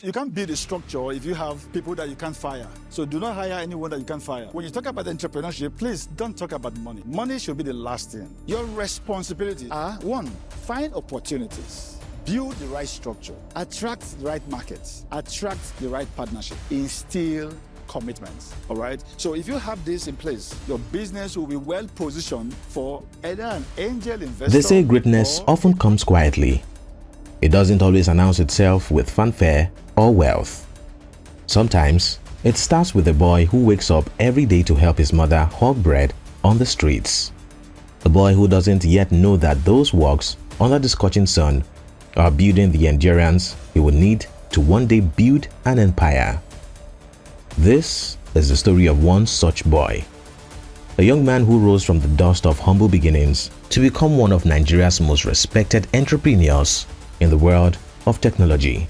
You can't build a structure if you have people that you can't fire. So do not hire anyone that you can't fire. When you talk about entrepreneurship, please don't talk about money. Money should be the last thing. Your responsibilities are: 1, find opportunities, build the right structure, attract the right markets, attract the right partnership, instill commitments. All right. So if you have this in place, your business will be well positioned for either an angel investor. They say greatness often comes quietly. It doesn't always announce itself with fanfare or wealth. Sometimes it starts with a boy who wakes up every day to help his mother hawk bread on the streets. A boy who doesn't yet know that those works under the scorching sun are building the endurance he will need to one day build an empire. This is the story of one such boy, a young man who rose from the dust of humble beginnings to become one of Nigeria's most respected entrepreneurs in the world of technology.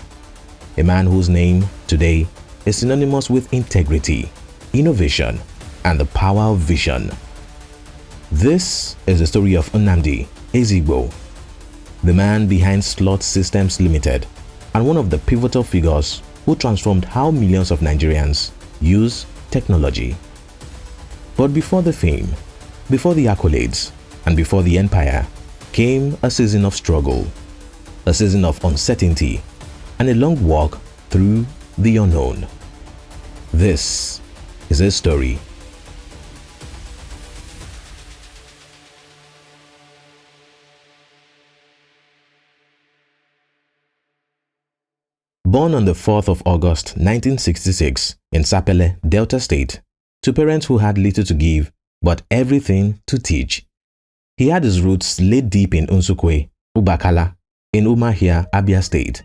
A man whose name today is synonymous with integrity, innovation, and the power of vision. This is the story of Nnamdi Ezeigbo, the man behind Slot Systems Limited and one of the pivotal figures who transformed how millions of Nigerians use technology. But before the fame, before the accolades, and before the empire, came a season of struggle, a season of uncertainty, and a long walk through the unknown. This is his story. Born on the 4th of August 1966 in Sapele, Delta State, to parents who had little to give but everything to teach, he had his roots laid deep in Nsukwe, Ubakala, in Umahia, Abia State,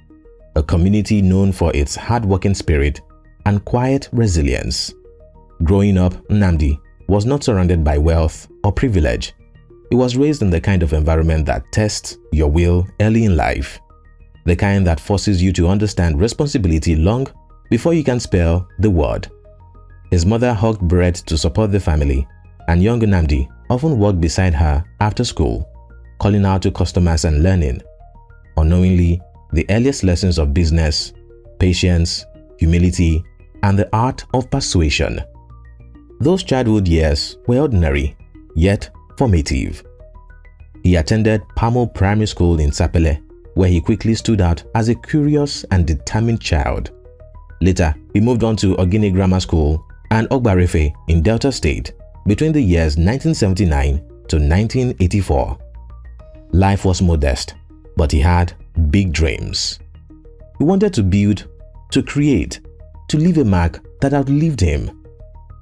a community known for its hard-working spirit and quiet resilience. Growing up, Nnamdi was not surrounded by wealth or privilege. He was raised in the kind of environment that tests your will early in life, the kind that forces you to understand responsibility long before you can spell the word. His mother hawked bread to support the family, and young Nnamdi often walked beside her after school, calling out to customers and learning, unknowingly, the earliest lessons of business, patience, humility, and the art of persuasion. Those childhood years were ordinary, yet formative. He attended Pamo Primary School in Sapele, where he quickly stood out as a curious and determined child. Later, he moved on to Ogini Grammar School and Ogbarefe in Delta State between the years 1979 to 1984. Life was modest, but he had big dreams. He wanted to build, to create, to leave a mark that outlived him.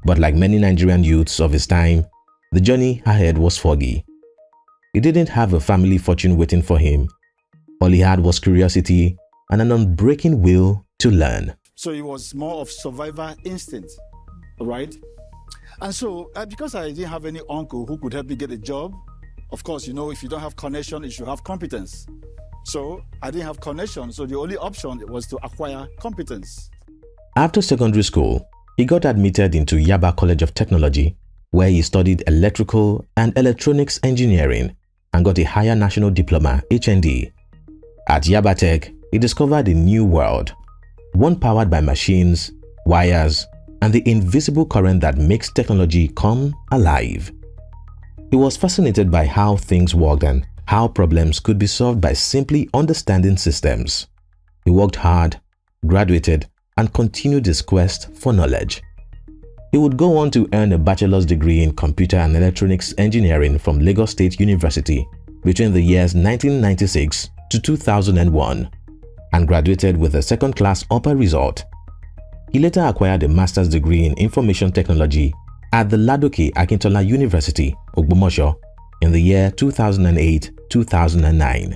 But like many Nigerian youths of his time, the journey ahead was foggy. He didn't have a family fortune waiting for him. All he had was curiosity and an unbreaking will to learn. So it was more of survivor instinct, right? And so because I didn't have any uncle who could help me get a job, of course, you know, if you don't have connection, you should have competence. So I didn't have connection, so the only option was to acquire competence. After secondary school, he got admitted into Yaba College of Technology, where he studied electrical and electronics engineering and got a higher national diploma, HND. At Yaba Tech, he discovered a new world, one powered by machines, wires, and the invisible current that makes technology come alive. He was fascinated by how things worked and how problems could be solved by simply understanding systems. He worked hard, graduated, and continued his quest for knowledge. He would go on to earn a bachelor's degree in computer and electronics engineering from Lagos State University between the years 1996 to 2001 and graduated with a second-class upper result. He later acquired a master's degree in information technology at the Ladoke Akintola University, Ogbomoso, in the year 2008-2009.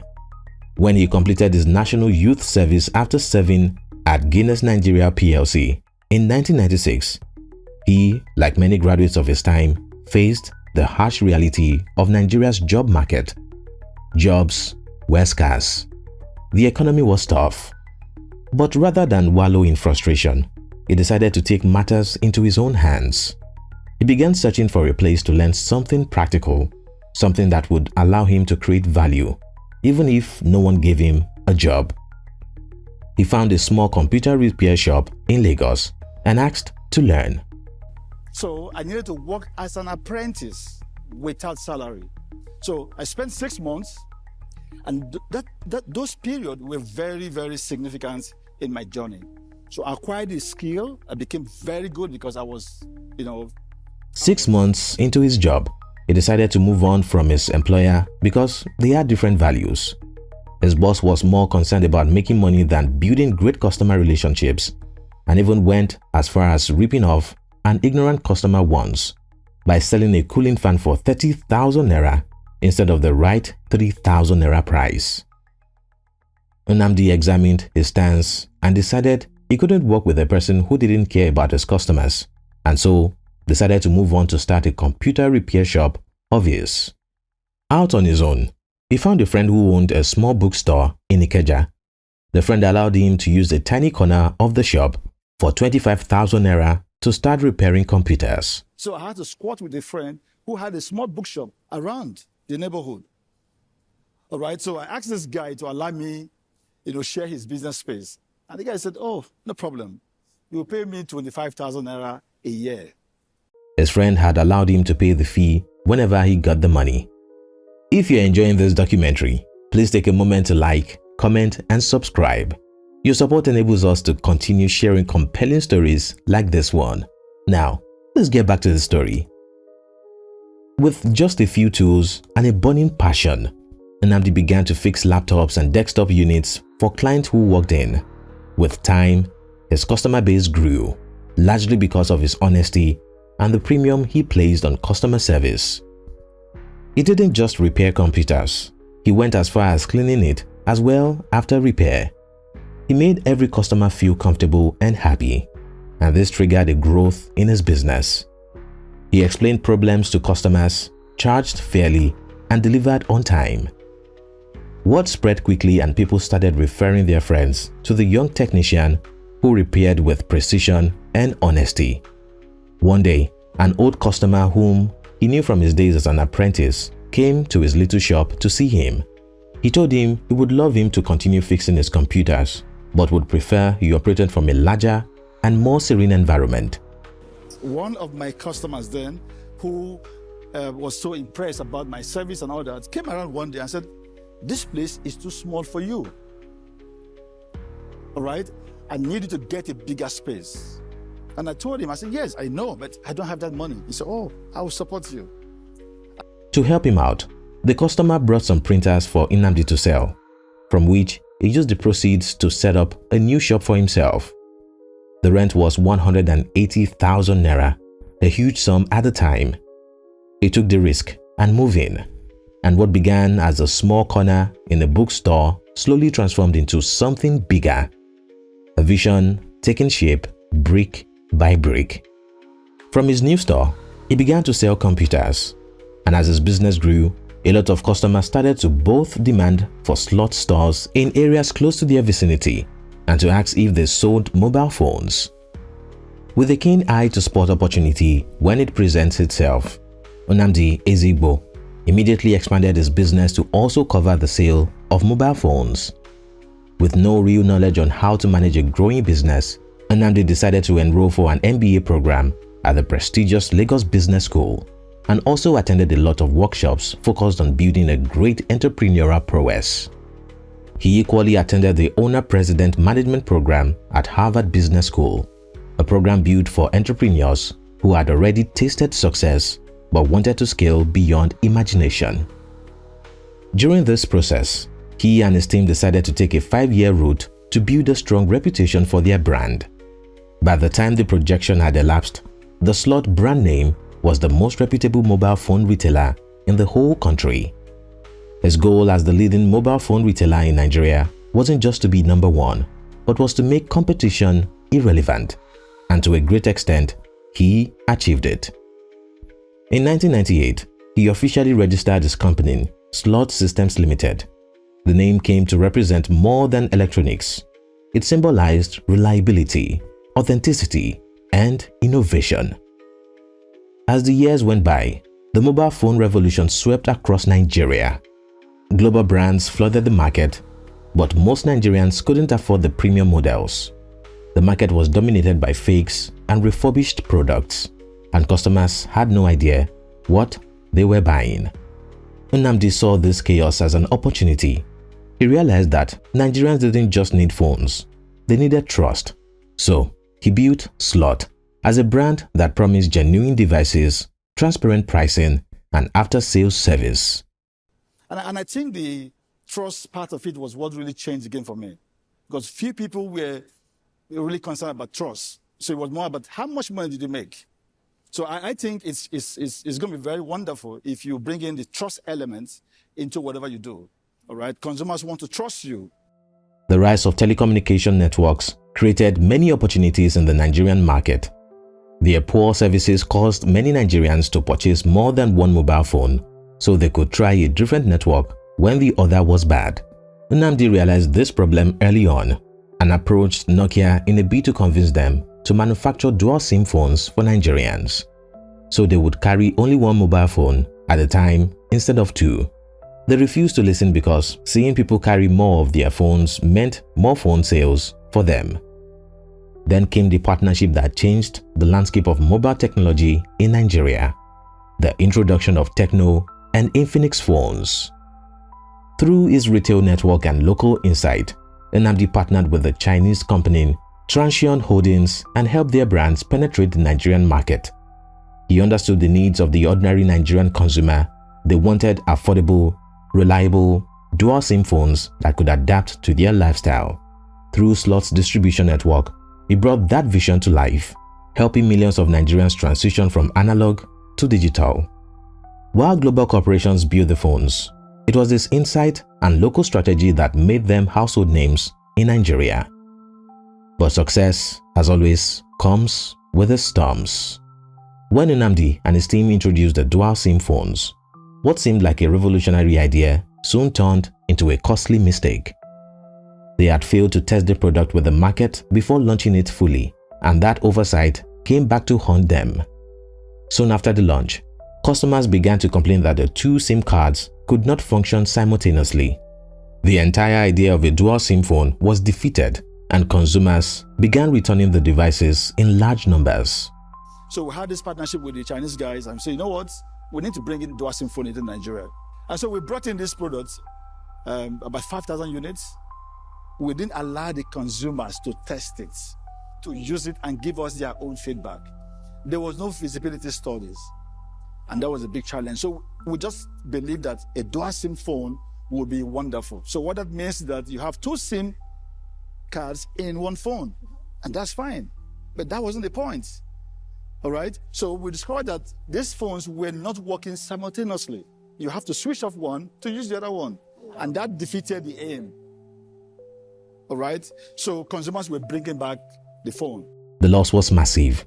When he completed his national youth service after serving at Guinness Nigeria PLC in 1996, he, like many graduates of his time, faced the harsh reality of Nigeria's job market. Jobs were scarce. The economy was tough. But rather than wallow in frustration, he decided to take matters into his own hands. He began searching for a place to learn something practical, something that would allow him to create value, even if no one gave him a job. he found a small computer repair shop in Lagos and asked to learn. So I needed to work as an apprentice without salary. So I spent 6 months, and those periods were very, very significant in my journey. So I acquired the skill. I became very good because I was, 6 months into his job, he decided to move on from his employer because they had different values. His boss was more concerned about making money than building great customer relationships, and even went as far as ripping off an ignorant customer once by selling a cooling fan for 30,000 naira instead of the right 3,000 naira price. Nnamdi examined his stance and decided he couldn't work with a person who didn't care about his customers, and so decided to move on to start a computer repair shop of his. Out on his own, he found a friend who owned a small bookstore in Ikeja. The friend allowed him to use a tiny corner of the shop for 25,000 naira to start repairing computers. So I had to squat with a friend who had a small bookshop around the neighborhood. All right, so I asked this guy to allow me, share his business space. And the guy said, "Oh, no problem. You will pay me 25,000 naira a year." His friend had allowed him to pay the fee whenever he got the money. If you're enjoying this documentary, please take a moment to like, comment, and subscribe. Your support enables us to continue sharing compelling stories like this one. Now, let's get back to the story. With just a few tools and a burning passion, Nnamdi began to fix laptops and desktop units for clients who walked in. With time, his customer base grew, largely because of his honesty and the premium he placed on customer service. He didn't just repair computers, he went as far as cleaning it as well after repair. He made every customer feel comfortable and happy, and this triggered a growth in his business. He explained problems to customers, charged fairly, and delivered on time. Word spread quickly and people started referring their friends to the young technician who repaired with precision and honesty. One day, an old customer whom he knew from his days as an apprentice came to his little shop to see him. He told him he would love him to continue fixing his computers, but would prefer he operated from a larger and more serene environment. One of my customers then, who was so impressed about my service and all that, came around one day and said, "This place is too small for you. All right, I need you to get a bigger space." And I told him, I said, "Yes, I know, but I don't have that money." He said, "Oh, I will support you." To help him out, the customer brought some printers for Nnamdi to sell, from which he used the proceeds to set up a new shop for himself. The rent was 180,000 naira, a huge sum at the time. He took the risk and moved in, and what began as a small corner in a bookstore slowly transformed into something bigger. A vision taking shape brick by brick. From his new store, he began to sell computers, and as his business grew, a lot of customers started to both demand for slot stores in areas close to their vicinity and to ask if they sold mobile phones. With a keen eye to spot opportunity when it presents itself, Nnamdi Ezeigbo immediately expanded his business to also cover the sale of mobile phones. With no real knowledge on how to manage a growing business, Nnamdi decided to enroll for an MBA program at the prestigious Lagos Business School and also attended a lot of workshops focused on building a great entrepreneurial prowess. He equally attended the Owner-President Management Program at Harvard Business School, a program built for entrepreneurs who had already tasted success but wanted to scale beyond imagination. During this process, he and his team decided to take a 5-year route to build a strong reputation for their brand. By the time the projection had elapsed, the Slot brand name was the most reputable mobile phone retailer in the whole country. His goal as the leading mobile phone retailer in Nigeria wasn't just to be number one, but was to make competition irrelevant, and to a great extent, he achieved it. In 1998, he officially registered his company, Slot Systems Limited. The name came to represent more than electronics. It symbolized reliability, authenticity, and innovation. As the years went by, the mobile phone revolution swept across Nigeria. Global brands flooded the market, but most Nigerians couldn't afford the premium models. The market was dominated by fakes and refurbished products, and customers had no idea what they were buying. Nnamdi saw this chaos as an opportunity. He realized that Nigerians didn't just need phones, they needed trust. So he built Slot as a brand that promised genuine devices, transparent pricing, and after-sales service. And I think the trust part of it was what really changed the game for me, because few people were really concerned about trust. So it was more about how much money did you make. So I think it's going to be very wonderful if you bring in the trust element into whatever you do. All right, consumers want to trust you. The rise of telecommunication networks created many opportunities in the Nigerian market. Their poor services caused many Nigerians to purchase more than one mobile phone, so they could try a different network when the other was bad. Nnamdi realized this problem early on and approached Nokia in a bid to convince them to manufacture dual SIM phones for Nigerians, so they would carry only one mobile phone at a time instead of two. They refused to listen because seeing people carry more of their phones meant more phone sales for them. Then came the partnership that changed the landscape of mobile technology in Nigeria: the introduction of Tecno and Infinix phones. Through his retail network and local insight, Nnamdi partnered with the Chinese company Transsion Holdings and helped their brands penetrate the Nigerian market. He understood the needs of the ordinary Nigerian consumer. They wanted affordable, reliable, dual SIM phones that could adapt to their lifestyle. Through Slot's distribution network, he brought that vision to life, helping millions of Nigerians transition from analog to digital. While global corporations built the phones, it was this insight and local strategy that made them household names in Nigeria. But success, as always, comes with its storms. When Nnamdi and his team introduced the dual SIM phones, what seemed like a revolutionary idea soon turned into a costly mistake. They had failed to test the product with the market before launching it fully, and that oversight came back to haunt them. Soon after the launch, customers began to complain that the two SIM cards could not function simultaneously. The entire idea of a dual SIM phone was defeated, and consumers began returning the devices in large numbers. So we had this partnership with the Chinese guys and say, you know what, we need to bring in dual SIM phone into Nigeria. And so we brought in this product, about 5,000 units. We didn't allow the consumers to test it, to use it and give us their own feedback. There was no feasibility studies, and that was a big challenge. So we just believed that a dual SIM phone would be wonderful. So what that means is that you have two SIM cards in one phone, and that's fine. But that wasn't the point. All right? So we discovered that these phones were not working simultaneously. You have to switch off one to use the other one, and that defeated the aim. All right? So consumers were bringing back the phone. The loss was massive.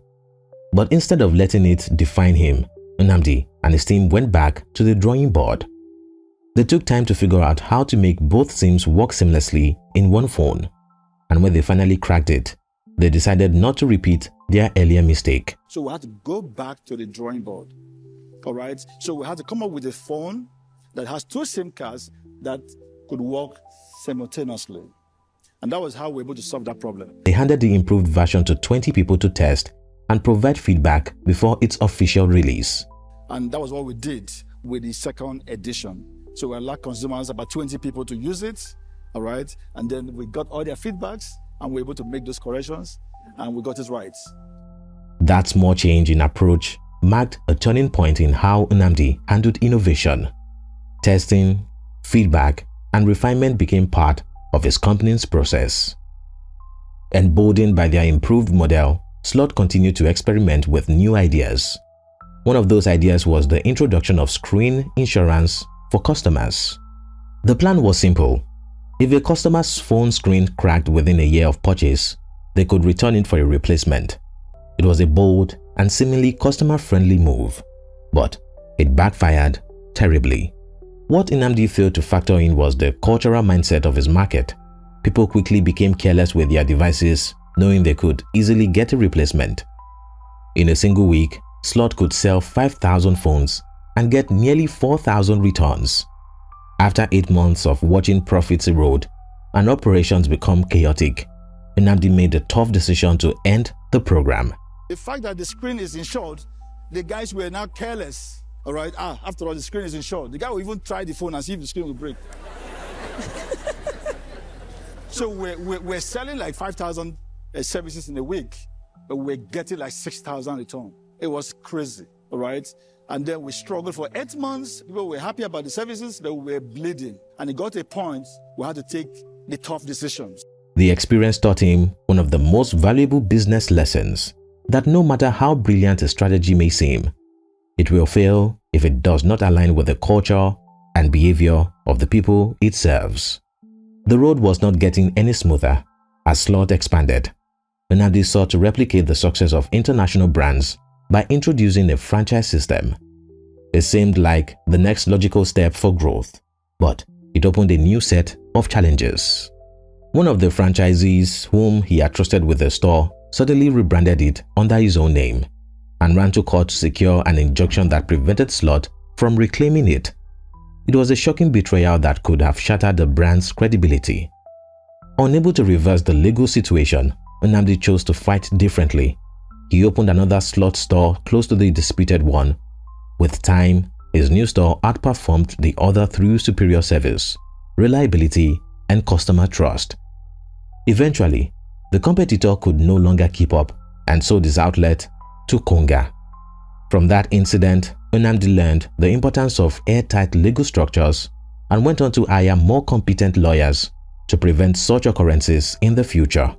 But instead of letting it define him, Nnamdi and his team went back to the drawing board. They took time to figure out how to make both SIMs work seamlessly in one phone. And when they finally cracked it, they decided not to repeat their earlier mistake. So we had to go back to the drawing board. All right? So we had to come up with a phone that has two SIM cards that could work simultaneously. And that was how we were able to solve that problem. They handed the improved version to 20 people to test and provide feedback before its official release. And that was what we did with the second edition. So we allowed consumers, about 20 people, to use it, all right? And then we got all their feedbacks and we were able to make those corrections and we got it right. That small change in approach marked a turning point in how Nnamdi handled innovation. Testing, feedback, and refinement became part of his company's process. Emboldened by their improved model, Slot continued to experiment with new ideas. One of those ideas was the introduction of screen insurance for customers. The plan was simple. If a customer's phone screen cracked within a year of purchase, they could return it for a replacement. It was a bold and seemingly customer-friendly move, but it backfired terribly. What Nnamdi failed to factor in was the cultural mindset of his market. People quickly became careless with their devices, knowing they could easily get a replacement. In a single week, Slot could sell 5,000 phones and get nearly 4,000 returns. After 8 months of watching profits erode and operations become chaotic, Nnamdi made the tough decision to end the program. The fact that the screen is insured, the guys were now careless. All right, after all, the screen is insured. The guy will even try the phone and see if the screen will break. So we're selling like 5,000 services in a week, but we're getting like 6,000 return. It was crazy, all right? And then we struggled for 8 months. People were happy about the services, but we were bleeding. And it got to a point we had to take the tough decisions. The experience taught him one of the most valuable business lessons, that no matter how brilliant a strategy may seem, it will fail if it does not align with the culture and behavior of the people it serves. The road was not getting any smoother as Slot expanded. Nnamdi sought to replicate the success of international brands by introducing a franchise system. It seemed like the next logical step for growth, but it opened a new set of challenges. One of the franchisees whom he had trusted with the store suddenly rebranded it under his own name and ran to court to secure an injunction that prevented Slot from reclaiming it. It was a shocking betrayal that could have shattered the brand's credibility. Unable to reverse the legal situation, Nnamdi chose to fight differently. He opened another Slot store close to the disputed one. With time, his new store outperformed the other through superior service, reliability, and customer trust. Eventually, the competitor could no longer keep up and sold his outlet to Konga. From that incident, Nnamdi learned the importance of airtight legal structures and went on to hire more competent lawyers to prevent such occurrences in the future.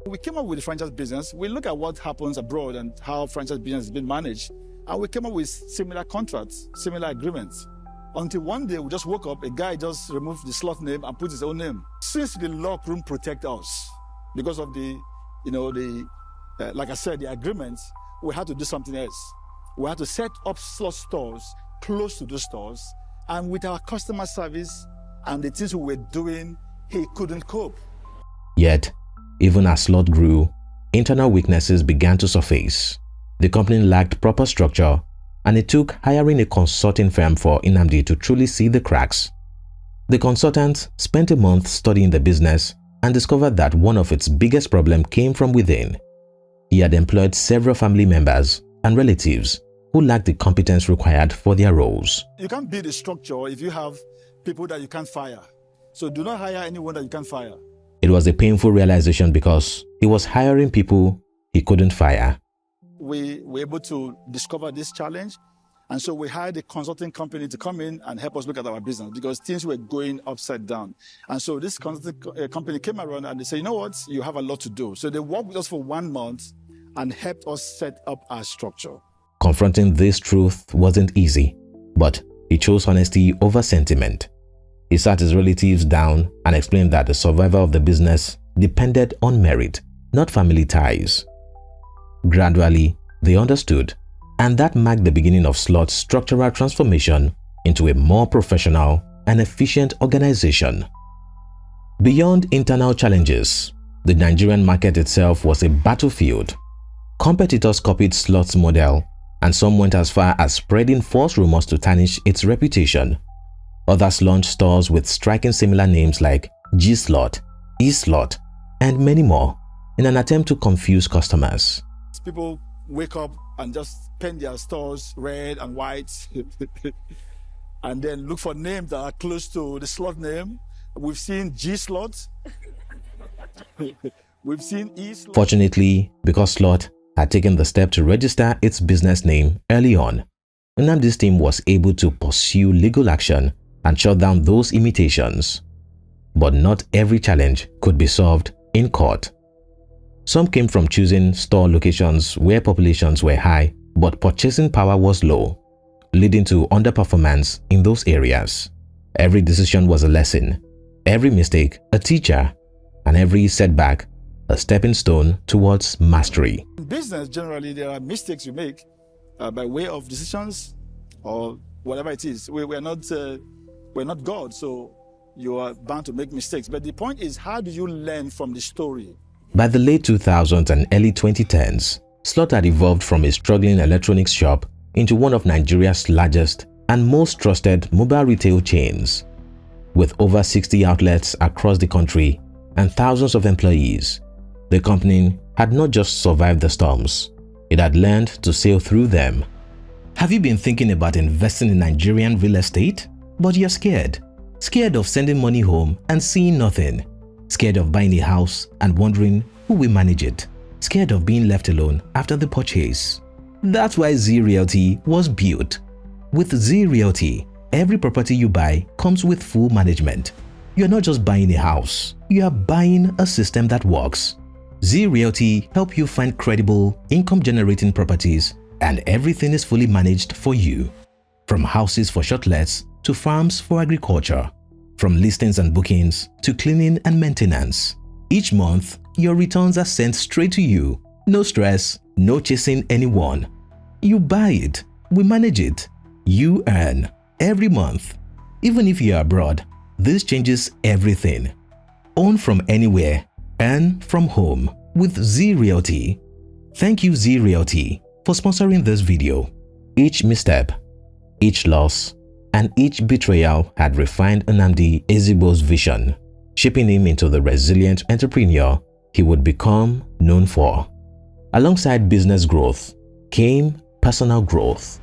We came up with the franchise business. We look at what happens abroad and how franchise business has been managed. And we came up with similar contracts, similar agreements. Until one day we just woke up, a guy just removed the Slot name and put his own name. Since the lock room protect us, because of the, like I said, the agreements, we had to do something else. We had to set up Slot stores close to those stores, and with our customer service and the things we were doing, he couldn't cope. Yet, even as Slot grew, internal weaknesses began to surface. The company lacked proper structure, and it took hiring a consulting firm for Nnamdi to truly see the cracks. The consultant spent a month studying the business and discovered that one of its biggest problems came from within. He had employed several family members and relatives who lacked the competence required for their roles. You can't build a structure if you have people that you can't fire. So do not hire anyone that you can't fire. It was a painful realization because he was hiring people he couldn't fire. We were able to discover this challenge, and so we hired a consulting company to come in and help us look at our business because things were going upside down. And so this consulting company came around and they said, you know what, you have a lot to do. So they worked with us for 1 month and helped us set up our structure. Confronting this truth wasn't easy, but he chose honesty over sentiment. He sat his relatives down and explained that the survival of the business depended on merit, not family ties. Gradually, they understood, and that marked the beginning of Slot's structural transformation into a more professional and efficient organization. Beyond internal challenges, the Nigerian market itself was a battlefield. Competitors copied Slot's model, and some went as far as spreading false rumors to tarnish its reputation. Others launched stores with striking similar names like G-Slot, E-Slot, and many more in an attempt to confuse customers. People wake up and just paint their stores red and white and then look for names that are close to the Slot name. We've seen G-Slot. We've seen E-Slot. Fortunately, because Slot had taken the step to register its business name early on, Nnamdi's team was able to pursue legal action and shut down those imitations. But not every challenge could be solved in court. Some came from choosing store locations where populations were high but purchasing power was low, leading to underperformance in those areas. Every decision was a lesson, every mistake a teacher, and every setback a stepping stone towards mastery. In business, generally, there are mistakes you make by way of decisions or whatever it is. We're not God, so you are bound to make mistakes. But the point is, how do you learn from the story? By the late 2000s and early 2010s, Slot had evolved from a struggling electronics shop into one of Nigeria's largest and most trusted mobile retail chains. With over 60 outlets across the country and thousands of employees, the company had not just survived the storms, it had learned to sail through them. Have you been thinking about investing in Nigerian real estate? But you're scared. Scared of sending money home and seeing nothing. Scared of buying a house and wondering who will manage it. Scared of being left alone after the purchase. That's why Z Realty was built. With Z Realty, every property you buy comes with full management. You're not just buying a house, you are buying a system that works. Z Realty help you find credible, income-generating properties, and everything is fully managed for you. From houses for short lets to farms for agriculture. From listings and bookings to cleaning and maintenance. Each month, your returns are sent straight to you. No stress, no chasing anyone. You buy it, we manage it. You earn every month. Even if you are abroad, this changes everything. Own from anywhere, earn from home with Z Realty. Thank you Z Realty for sponsoring this video. Each misstep, each loss, and each betrayal had refined Nnamdi Ezeigbo's vision, shaping him into the resilient entrepreneur he would become known for. Alongside business growth came personal growth.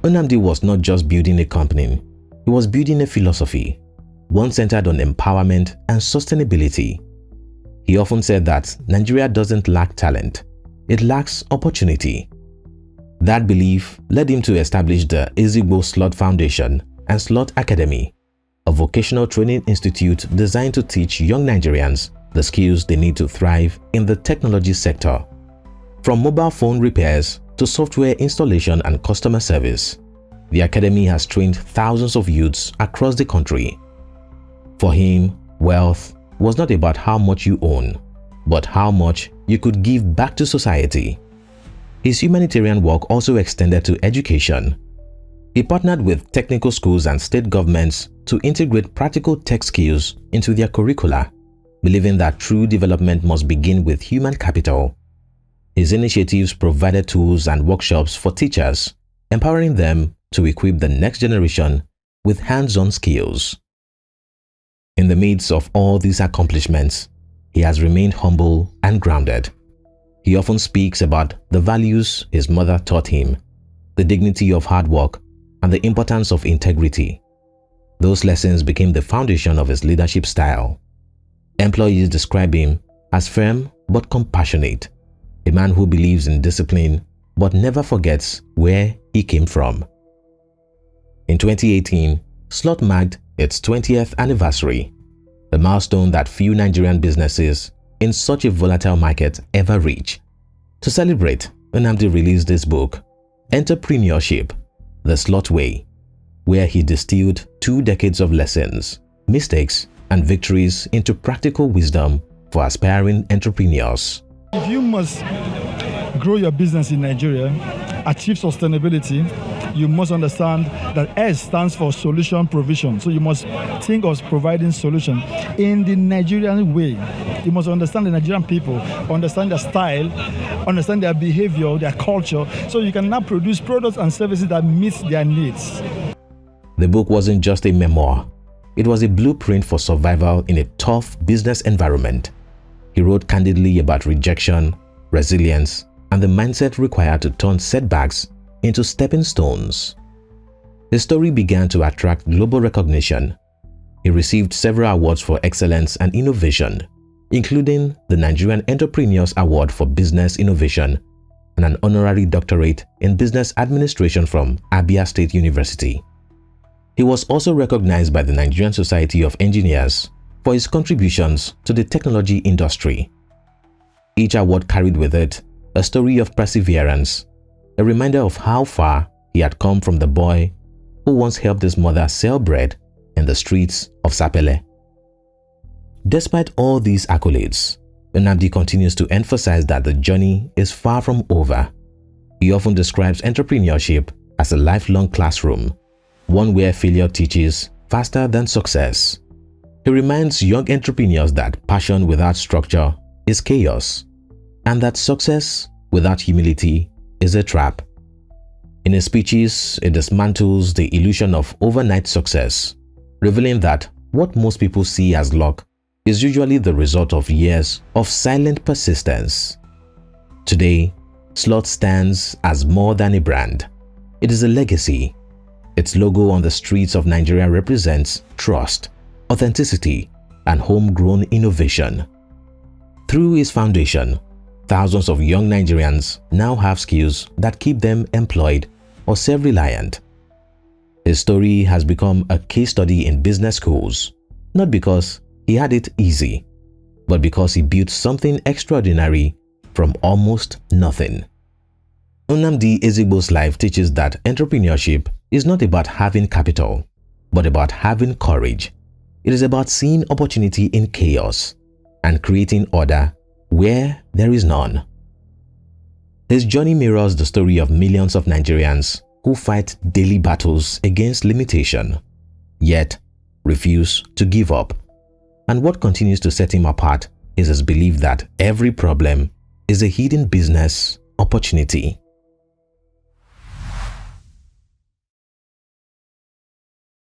Nnamdi was not just building a company, he was building a philosophy, one centered on empowerment and sustainability. He often said that Nigeria doesn't lack talent, it lacks opportunity. That belief led him to establish the Ezeigbo Slot Foundation and Slot Academy, a vocational training institute designed to teach young Nigerians the skills they need to thrive in the technology sector. From mobile phone repairs to software installation and customer service, the academy has trained thousands of youths across the country. For him, wealth was not about how much you own, but how much you could give back to society. His humanitarian work also extended to education. He partnered with technical schools and state governments to integrate practical tech skills into their curricula, believing that true development must begin with human capital. His initiatives provided tools and workshops for teachers, empowering them to equip the next generation with hands-on skills. In the midst of all these accomplishments, he has remained humble and grounded. He often speaks about the values his mother taught him, the dignity of hard work, and the importance of integrity. Those lessons became the foundation of his leadership style. Employees describe him as firm but compassionate, a man who believes in discipline but never forgets where he came from. In 2018, Slot marked its 20th anniversary, a milestone that few Nigerian businesses in such a volatile market ever reach. To celebrate, Nnamdi released his book, Entrepreneurship, The Slot Way, where he distilled 2 decades of lessons, mistakes, and victories into practical wisdom for aspiring entrepreneurs. If you must grow your business in Nigeria, achieve sustainability, you must understand that S stands for solution provision. So you must think of providing solution in the Nigerian way. You must understand the Nigerian people, understand their style, understand their behavior, their culture, so you can now produce products and services that meet their needs. The book wasn't just a memoir. It was a blueprint for survival in a tough business environment. He wrote candidly about rejection, resilience, and the mindset required to turn setbacks into stepping stones. His story began to attract global recognition. He received several awards for excellence and innovation, including the Nigerian Entrepreneurs Award for Business Innovation and an honorary doctorate in business administration from Abia State University. He was also recognized by the Nigerian Society of Engineers for his contributions to the technology industry. Each award carried with it a story of perseverance, a reminder of how far he had come from the boy who once helped his mother sell bread in the streets of Sapele. Despite all these accolades, Nnamdi continues to emphasize that the journey is far from over. He often describes entrepreneurship as a lifelong classroom, one where failure teaches faster than success. He reminds young entrepreneurs that passion without structure is chaos, and that success without humility is a trap. In his speeches, it dismantles the illusion of overnight success, revealing that what most people see as luck is usually the result of years of silent persistence. Today, Slot stands as more than a brand. It is a legacy. Its logo on the streets of Nigeria represents trust, authenticity, and homegrown innovation. Through its foundation, thousands of young Nigerians now have skills that keep them employed or self-reliant. His story has become a case study in business schools, not because he had it easy, but because he built something extraordinary from almost nothing. Nnamdi Ezeigbo's life teaches that entrepreneurship is not about having capital, but about having courage. It is about seeing opportunity in chaos and creating order where there is none. His journey mirrors the story of millions of Nigerians who fight daily battles against limitation, yet refuse to give up. And what continues to set him apart is his belief that every problem is a hidden business opportunity.